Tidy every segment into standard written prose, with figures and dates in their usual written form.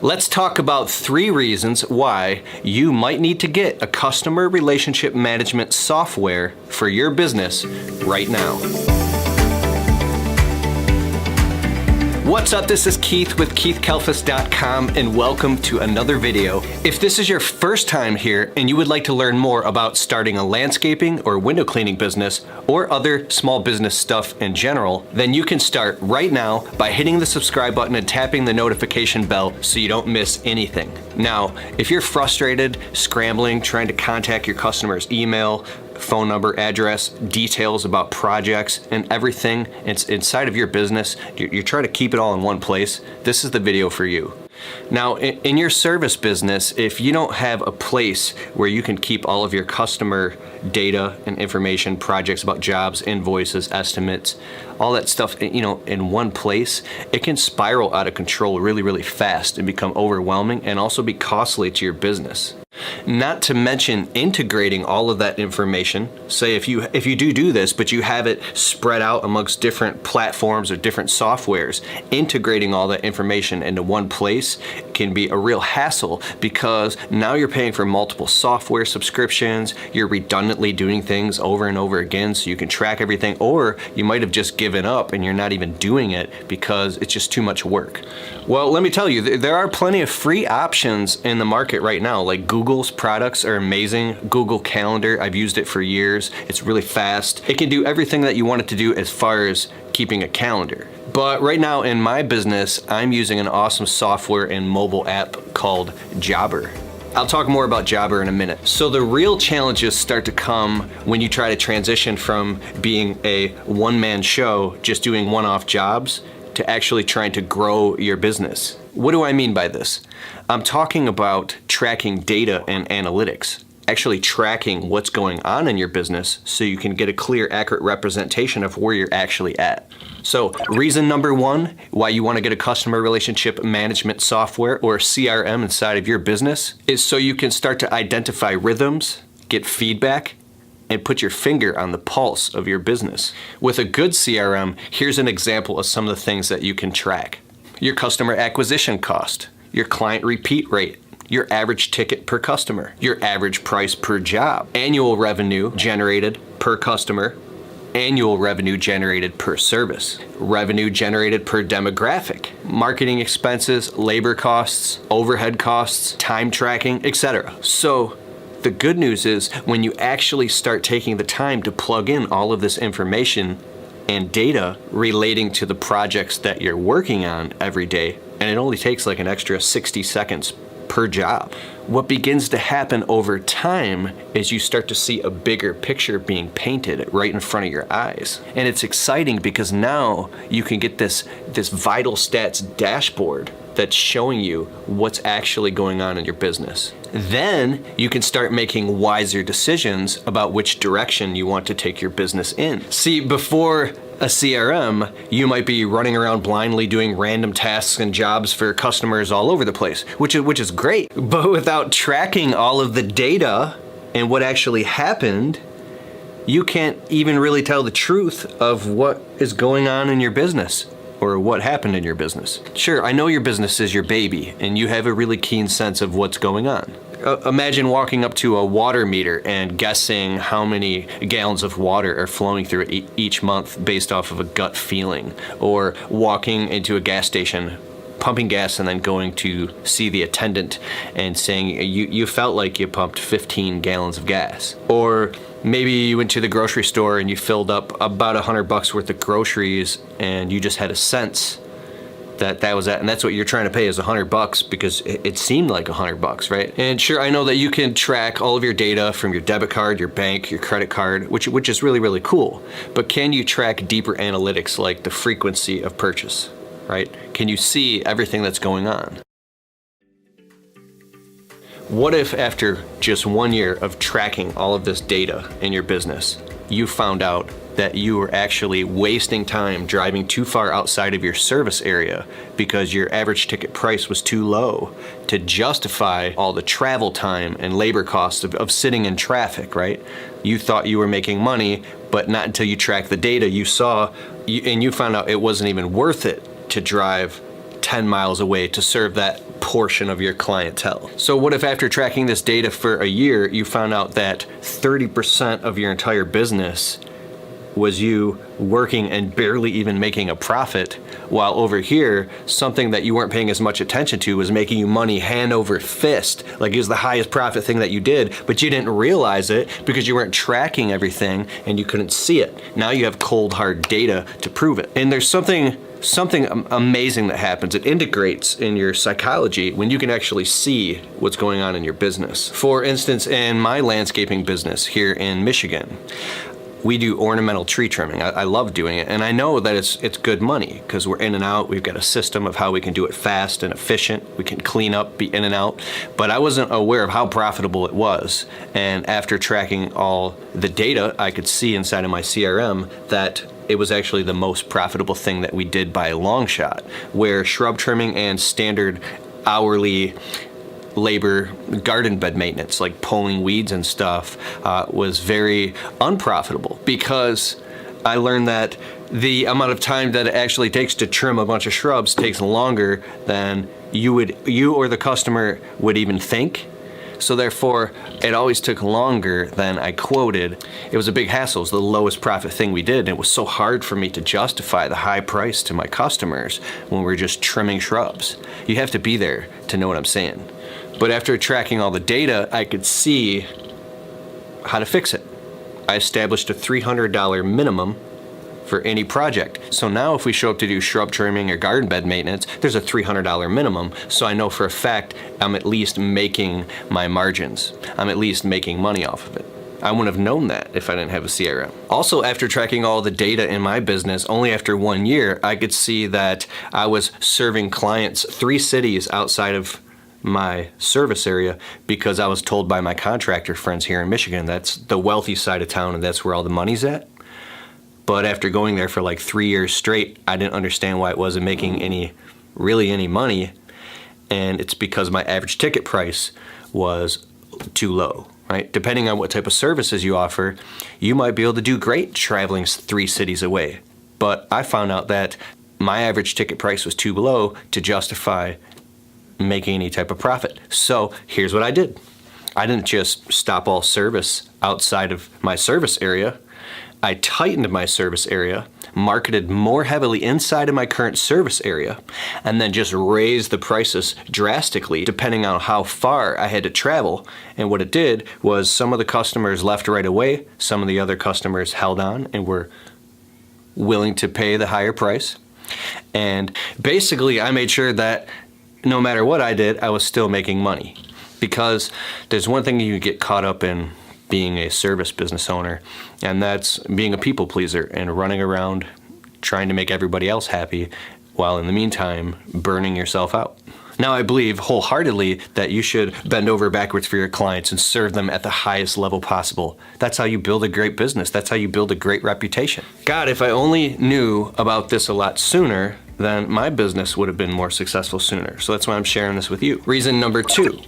Let's talk about 3 reasons why you might need to get a customer relationship management software for your business right now. What's up? This is Keith with KeithKelfis.com and welcome to another video. If this is your first time here and you would like to learn more about starting a landscaping or window cleaning business or other small business stuff in general, then you can start right now by hitting the subscribe button and tapping the notification bell so you don't miss anything. Now, if you're frustrated, scrambling, trying to contact your customer's email, phone number, address, details about projects, and everything inside of your business, you're trying to keep it all in one place, this is the video for you. Now, in your service business, if you don't have a place where you can keep all of your customer data and information, projects about jobs, invoices, estimates, all that stuff, in one place, it can spiral out of control really, really fast and become overwhelming and also be costly to your business. Not to mention integrating all of that information. Say if you do this, but you have it spread out amongst different platforms or different softwares, integrating all that information into one place can be a real hassle because now you're paying for multiple software subscriptions, you're redundantly doing things over and over again so you can track everything, or you might have just given up and you're not even doing it because it's just too much work. Well, let me tell you, there are plenty of free options in the market right now, like Google's products are amazing. Google Calendar, I've used it for years. It's really fast. It can do everything that you want it to do as far as keeping a calendar. But right now in my business, I'm using an awesome software and mobile app called Jabra. I'll talk more about Jabra in a minute. So the real challenges start to come when you try to transition from being a one-man show, just doing one-off jobs, to actually trying to grow your business. What do I mean by this? I'm talking about tracking data and analytics, actually tracking what's going on in your business so you can get a clear, accurate representation of where you're actually at. So reason number 1 why you want to get a customer relationship management software or CRM inside of your business is so you can start to identify rhythms, get feedback, and put your finger on the pulse of your business. With a good CRM, here's an example of some of the things that you can track. Your customer acquisition cost, your client repeat rate, your average ticket per customer, your average price per job, annual revenue generated per customer, annual revenue generated per service, revenue generated per demographic, marketing expenses, labor costs, overhead costs, time tracking, etc. So the good news is when you actually start taking the time to plug in all of this information and data relating to the projects that you're working on every day, and it only takes like an extra 60 seconds per job. What begins to happen over time is you start to see a bigger picture being painted right in front of your eyes. And it's exciting because now you can get this vital stats dashboard that's showing you what's actually going on in your business. Then you can start making wiser decisions about which direction you want to take your business in. See, before a CRM, you might be running around blindly doing random tasks and jobs for customers all over the place, which is great. But without tracking all of the data and what actually happened, you can't even really tell the truth of what is going on in your business or what happened in your business. Sure, I know your business is your baby and you have a really keen sense of what's going on. Imagine walking up to a water meter and guessing how many gallons of water are flowing through it each month based off of a gut feeling, or walking into a gas station, pumping gas and then going to see the attendant and saying you felt like you pumped 15 gallons of gas. Or maybe you went to the grocery store and you filled up about $100 worth of groceries and you just had a sense that was that, and that's what you're trying to pay is $100 because it seemed like $100, right? And sure, I know that you can track all of your data from your debit card, your bank, your credit card, which is really, really cool. But can you track deeper analytics like the frequency of purchase, right? Can you see everything that's going on? What if after just 1 year of tracking all of this data in your business, you found out that you were actually wasting time driving too far outside of your service area because your average ticket price was too low to justify all the travel time and labor costs of sitting in traffic, right? You thought you were making money, but not until you tracked the data you saw, and you found out it wasn't even worth it to drive 10 miles away to serve that portion of your clientele. So what if after tracking this data for a year, you found out that 30% of your entire business was you working and barely even making a profit, while over here, something that you weren't paying as much attention to was making you money hand over fist, like it was the highest profit thing that you did, but you didn't realize it because you weren't tracking everything and you couldn't see it. Now you have cold hard data to prove it. And there's something amazing that happens. It integrates in your psychology when you can actually see what's going on in your business. For instance, in my landscaping business here in Michigan, we do ornamental tree trimming. I love doing it, and I know that it's good money because we're in and out. We've got a system of how we can do it fast and efficient. We can clean up, be in and out, but I wasn't aware of how profitable it was. And after tracking all the data, I could see inside of my CRM that it was actually the most profitable thing that we did by a long shot, where shrub trimming and standard hourly labor garden bed maintenance, like pulling weeds and stuff, was very unprofitable, because I learned that the amount of time that it actually takes to trim a bunch of shrubs takes longer than you or the customer would even think. So therefore, it always took longer than I quoted. It was a big hassle. It was the lowest profit thing we did. And it was so hard for me to justify the high price to my customers when we're just trimming shrubs. You have to be there to know what I'm saying. But after tracking all the data, I could see how to fix it. I established a $300 minimum for any project. So now if we show up to do shrub trimming or garden bed maintenance, there's a $300 minimum. So I know for a fact I'm at least making my margins. I'm at least making money off of it. I wouldn't have known that if I didn't have a CRM. Also, after tracking all the data in my business, only after 1 year, I could see that I was serving clients 3 cities outside of my service area, because I was told by my contractor friends here in Michigan that's the wealthy side of town and that's where all the money's at. But after going there for like 3 years straight, I didn't understand why it wasn't making really any money. And it's because my average ticket price was too low, right? Depending on what type of services you offer, you might be able to do great traveling 3 cities away. But I found out that my average ticket price was too low to justify making any type of profit. So here's what I did. I didn't just stop all service outside of my service area. I tightened my service area, marketed more heavily inside of my current service area, and then just raised the prices drastically depending on how far I had to travel. And what it did was some of the customers left right away, some of the other customers held on and were willing to pay the higher price. And basically I made sure that no matter what I did, I was still making money. Because there's one thing you get caught up in being a service business owner, and that's being a people pleaser and running around trying to make everybody else happy while in the meantime burning yourself out. Now, I believe wholeheartedly that you should bend over backwards for your clients and serve them at the highest level possible. That's how you build a great business. That's how you build a great reputation. God, if I only knew about this a lot sooner, then my business would have been more successful sooner. So that's why I'm sharing this with you. Reason number 2.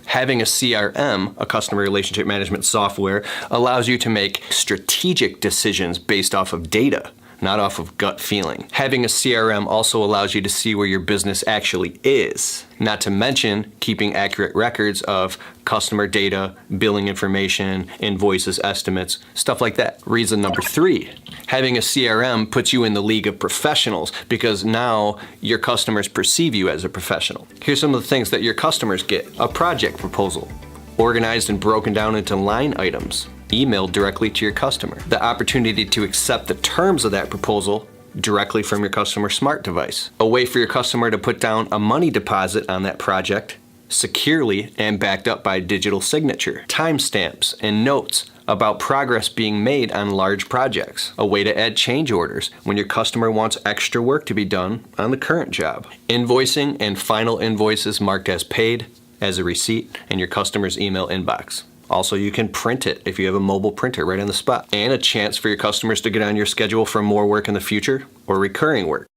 Having a CRM, a customer relationship management software, allows you to make strategic decisions based off of data, not off of gut feeling. Having a CRM also allows you to see where your business actually is, not to mention keeping accurate records of customer data, billing information, invoices, estimates, stuff like that. Reason number 3, having a CRM puts you in the league of professionals, because now your customers perceive you as a professional. Here's some of the things that your customers get: a project proposal, organized and broken down into line items, emailed directly to your customer, the opportunity to accept the terms of that proposal directly from your customer's smart device, a way for your customer to put down a money deposit on that project securely and backed up by digital signature, timestamps and notes about progress being made on large projects, a way to add change orders when your customer wants extra work to be done on the current job, invoicing and final invoices marked as paid, as a receipt in your customer's email inbox. Also, you can print it if you have a mobile printer right on the spot, and a chance for your customers to get on your schedule for more work in the future or recurring work.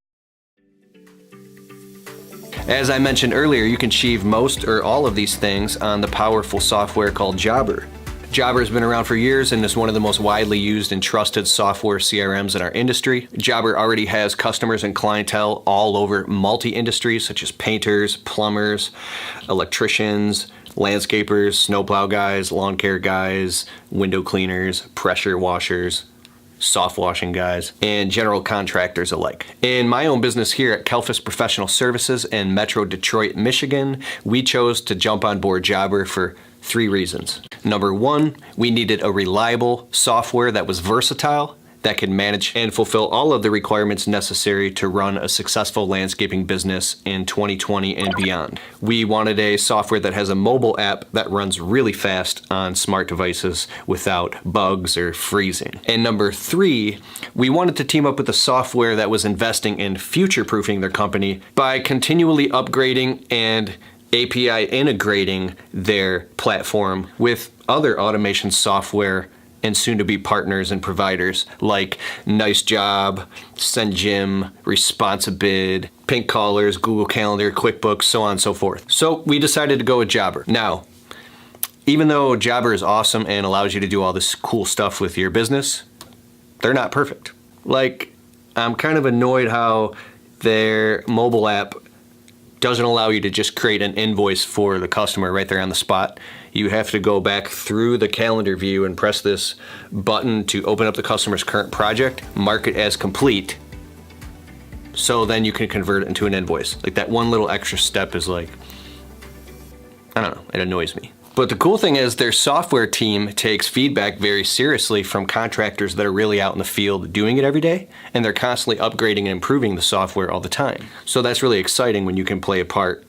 As I mentioned earlier, you can achieve most or all of these things on the powerful software called Jabra. Jabra has been around for years and is one of the most widely used and trusted software CRMs in our industry. Jabra already has customers and clientele all over multi-industries such as painters, plumbers, electricians, landscapers, snowplow guys, lawn care guys, window cleaners, pressure washers, soft washing guys, and general contractors alike. In my own business here at Kelfus Professional Services in Metro Detroit, Michigan, we chose to jump on board Jabra for 3 reasons. Number 1, we needed a reliable software that was versatile, that could manage and fulfill all of the requirements necessary to run a successful landscaping business in 2020 and beyond. We wanted a software that has a mobile app that runs really fast on smart devices without bugs or freezing. And number 3, we wanted to team up with a software that was investing in future-proofing their company by continually upgrading and API integrating their platform with other automation software and soon-to-be partners and providers like Nice Job, SendJim, Responsibid, Pink Collars, Google Calendar, QuickBooks, so on and so forth. So we decided to go with Jabra. Now, even though Jabra is awesome and allows you to do all this cool stuff with your business, they're not perfect. Like, I'm kind of annoyed how their mobile app doesn't allow you to just create an invoice for the customer right there on the spot. You have to go back through the calendar view and press this button to open up the customer's current project, mark it as complete, so then you can convert it into an invoice. Like, that one little extra step is like, I don't know, it annoys me. But the cool thing is their software team takes feedback very seriously from contractors that are really out in the field doing it every day, and they're constantly upgrading and improving the software all the time. So that's really exciting when you can play a part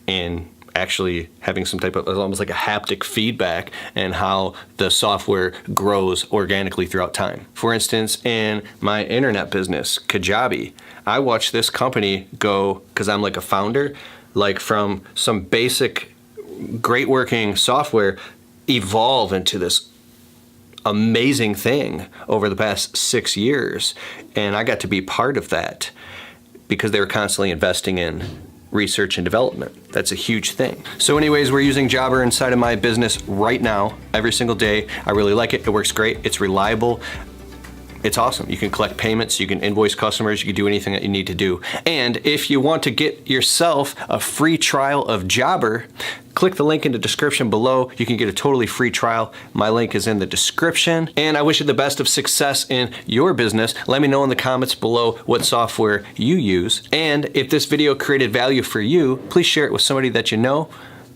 in actually having some type of almost like a haptic feedback and how the software grows organically throughout time. For instance, in my internet business, Kajabi, I watched this company go, because I'm like a founder, like from some basic great working software evolve into this amazing thing over the past 6 years. And I got to be part of that because they were constantly investing in research and development. That's a huge thing. So anyways, we're using Jabra inside of my business right now, every single day. I really like it. It works great. It's reliable. It's awesome. You can collect payments, you can invoice customers, you can do anything that you need to do. And if you want to get yourself a free trial of Jabra, click the link in the description below. You can get a totally free trial. My link is in the description. And I wish you the best of success in your business. Let me know in the comments below what software you use. And if this video created value for you, please share it with somebody that you know.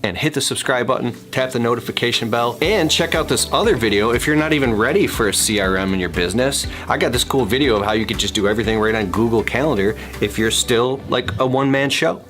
And hit the subscribe button, tap the notification bell, and check out this other video if you're not even ready for a CRM in your business. I got this cool video of how you could just do everything right on Google Calendar if you're still like a one-man show.